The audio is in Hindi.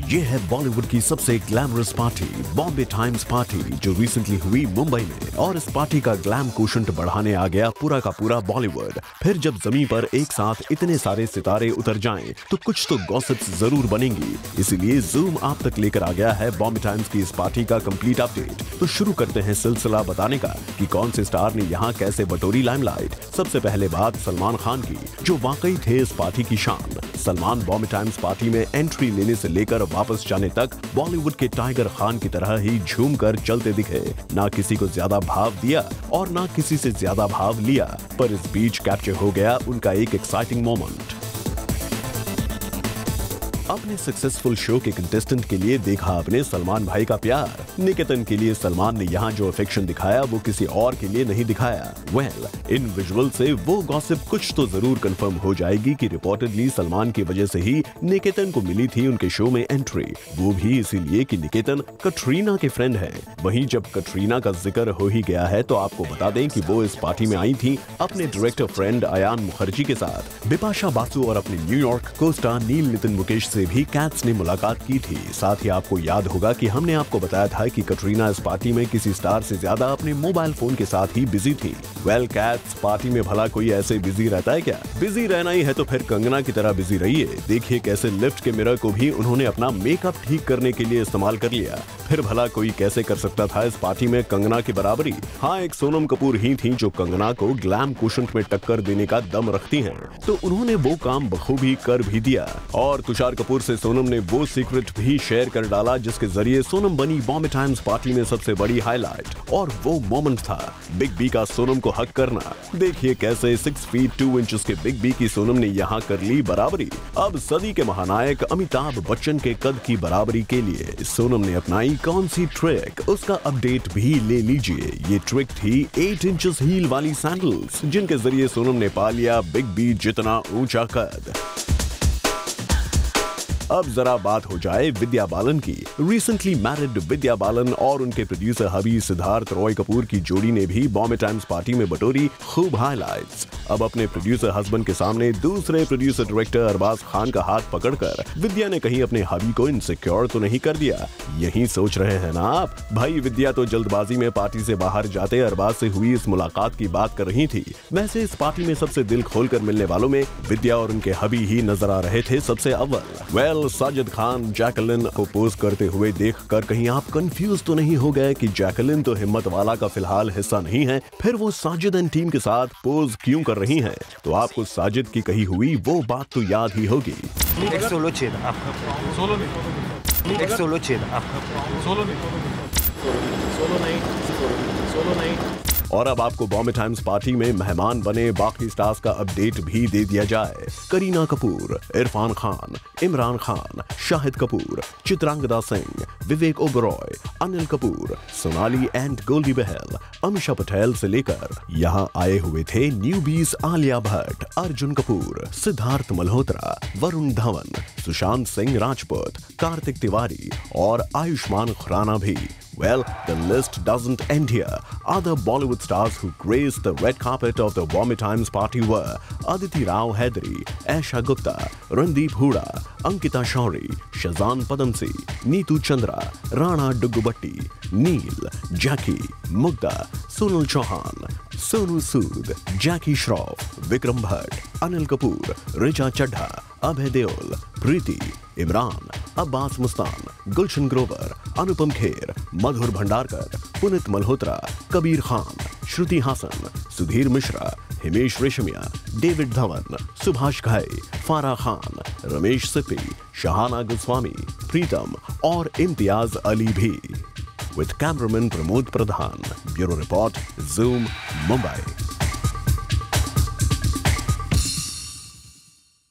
ये है बॉलीवुड की सबसे glamorous party, Bombay times party, जो रिसेंटली हुई मुंबई में। और इस पार्टी का ग्लैम कोशंट बढ़ाने आ गया पूरा का पूरा बॉलीवुड। फिर जब जमीन पर एक साथ इतने सारे सितारे उतर जाएं, तो कुछ तो गॉसिप्स जरूर बनेंगी। इसीलिए जूम आप तक लेकर आ गया है बॉम्बे टाइम्स की इस पार्टी का कंप्लीट अपडेट। तो शुरू करते हैं सिलसिला बताने का कि कौन से स्टार ने यहाँ कैसे बटोरी लाइमलाइट। सबसे पहले बात सलमान खान की, जो वाकई थे इस पार्टी की शान। सलमान बॉम्बे टाइम्स पार्टी में एंट्री लेने से लेकर वापस जाने तक बॉलीवुड के टाइगर खान की तरह ही झूमकर चलते दिखे। ना किसी को ज्यादा भाव दिया और ना किसी से ज्यादा भाव लिया, पर इस बीच कैप्चर हो गया उनका एक एक्साइटिंग मोमेंट। अपने सक्सेसफुल शो के कंटेस्टेंट के लिए देखा आपने सलमान भाई का प्यार। निकेतन के लिए सलमान ने यहाँ जो अफेक्शन दिखाया वो किसी और के लिए नहीं दिखाया। इन विजुअल से वो गॉसिप कुछ तो जरूर कंफर्म हो जाएगी कि रिपोर्टेडली सलमान की वजह से ही निकेतन को मिली थी उनके शो में एंट्री। वो भी इसीलिए कि निकेतन कटरीना के फ्रेंड है। वहीं जब कटरीना का जिक्र हो ही गया है तो आपको बता दें कि वो इस पार्टी में आई थी अपने डायरेक्टर फ्रेंड अयान मुखर्जी के साथ। बिपाशा बासु और अपने न्यूयॉर्क को स्टार नील नितिन मुकेश से भी कैट्स ने मुलाकात की थी। साथ ही आपको याद होगा कि हमने आपको बताया था कि कटरीना इस पार्टी में किसी स्टार से ज्यादा अपने मोबाइल फोन के साथ ही बिजी थी। कैट्स, पार्टी में भला कोई ऐसे बिजी रहता है क्या? बिजी रहना ही है तो फिर कंगना की तरह बिजी रहिए। देखिए कैसे लिफ्ट के मिरर को भी उन्होंने अपना मेकअप ठीक करने के लिए इस्तेमाल कर लिया। फिर भला कोई कैसे कर सकता था इस पार्टी में कंगना की बराबरी? हाँ, एक सोनम कपूर ही थी जो कंगना को ग्लैम कोशंट में टक्कर देने का दम रखती हैं। तो उन्होंने वो काम बखूबी कर भी दिया। और तुषार कपूर से सोनम ने वो सीक्रेट भी शेयर कर डाला जिसके जरिए सोनम बनी बॉम्बे टाइम्स पार्टी में सबसे बड़ी हाईलाइट। और वो मोमेंट था बिग बी का सोनम को हक करना। देखिए कैसे 6 फीट 2 इंचेस के बिग बी की सोनम ने यहाँ कर ली बराबरी। अब सदी के महानायक अमिताभ बच्चन के कद की बराबरी के लिए सोनम ने अपनाई कौन सी ट्रिक, उसका अपडेट भी ले लीजिए। ये ट्रिक थी 8 इंचेस हील वाली सैंडल्स, जिनके जरिए सोनम ने पा लिया बिग बी जितना ऊंचा कद। अब जरा बात हो जाए विद्या बालन की। रिसेंटली मैरिड विद्या बालन और उनके प्रोड्यूसर हबी सिद्धार्थ रॉय कपूर की जोड़ी ने भी बॉम्बे टाइम्स पार्टी में बटोरी खूब हाइलाइट्स। अब अपने प्रोड्यूसर हस्बैंड के सामने दूसरे प्रोड्यूसर डायरेक्टर अरबाज खान का हाथ पकड़कर विद्या ने कहीं अपने हबी को इनसिक्योर तो नहीं कर दिया? यही सोच रहे हैं ना आप? भाई विद्या तो जल्दबाजी में पार्टी से बाहर जाते अरबाज से हुई इस मुलाकात की बात कर रही थी। वैसे इस पार्टी में सबसे दिल खोलकर मिलने वालों में विद्या और उनके हबी ही नजर आ रहे थे सबसे अव्वल। साजिद खान जैकलिन को पोज करते हुए देखकर कहीं आप कंफ्यूज तो नहीं हो गए कि जैकलिन तो हिम्मत वाला का फिलहाल हिस्सा नहीं है, फिर वो साजिद एंड टीम के साथ पोज क्यों कर रही हैं? तो आपको साजिद की कही हुई वो बात तो याद ही होगी। एक सोलो छेद सोलो नहीं। और अब आपको बॉम्बे टाइम्स पार्टी में मेहमान बने बाकी स्टार्स का अपडेट भी दे दिया जाए। करीना कपूर, इरफान खान, इमरान खान, शाहिद कपूर, चित्रांगदा सिंह, विवेक ओबरॉय, अनिल कपूर, सोनाली एंड गोल्डी बहल, अमीषा पटेल से लेकर यहाँ आए हुए थे न्यूबीज आलिया भट्ट, अर्जुन कपूर, सिद्धार्थ मल्होत्रा, वरुण धवन, सुशांत सिंह राजपूत, कार्तिक तिवारी और आयुष्मान खुराना भी। The list doesn't end here. Other Bollywood stars who graced the red carpet of the Bombay Times party were Aditi Rao Hydari, Aisha Gupta, Randeep Hooda, Ankita Shauri, Shazan Padamsi, Neetu Chandra, Rana Duggubatti, Neil, Jackie, Mugdha, Sunil Chauhan, Sonu Sood, Jackie Shroff, Vikram Bhatt, Anil Kapoor, Richa Chadha, Abhay Deol, Preeti, Imran, Abbas Mustan, Gulshan Grover, Anupam Kher, Madhur Bhandarkar, Puneet Malhotra, Kabir Khan, Shruti Haasan, Sudhir Mishra, Himesh Reshammiya, David Dhawan, Subhash घाई, फारा खान, रमेश सिप्पी, शहाना गोस्वामी, प्रीतम और इम्तियाज अली भी। With cameraman Pramod Pradhan, bureau report, zoom, Mumbai.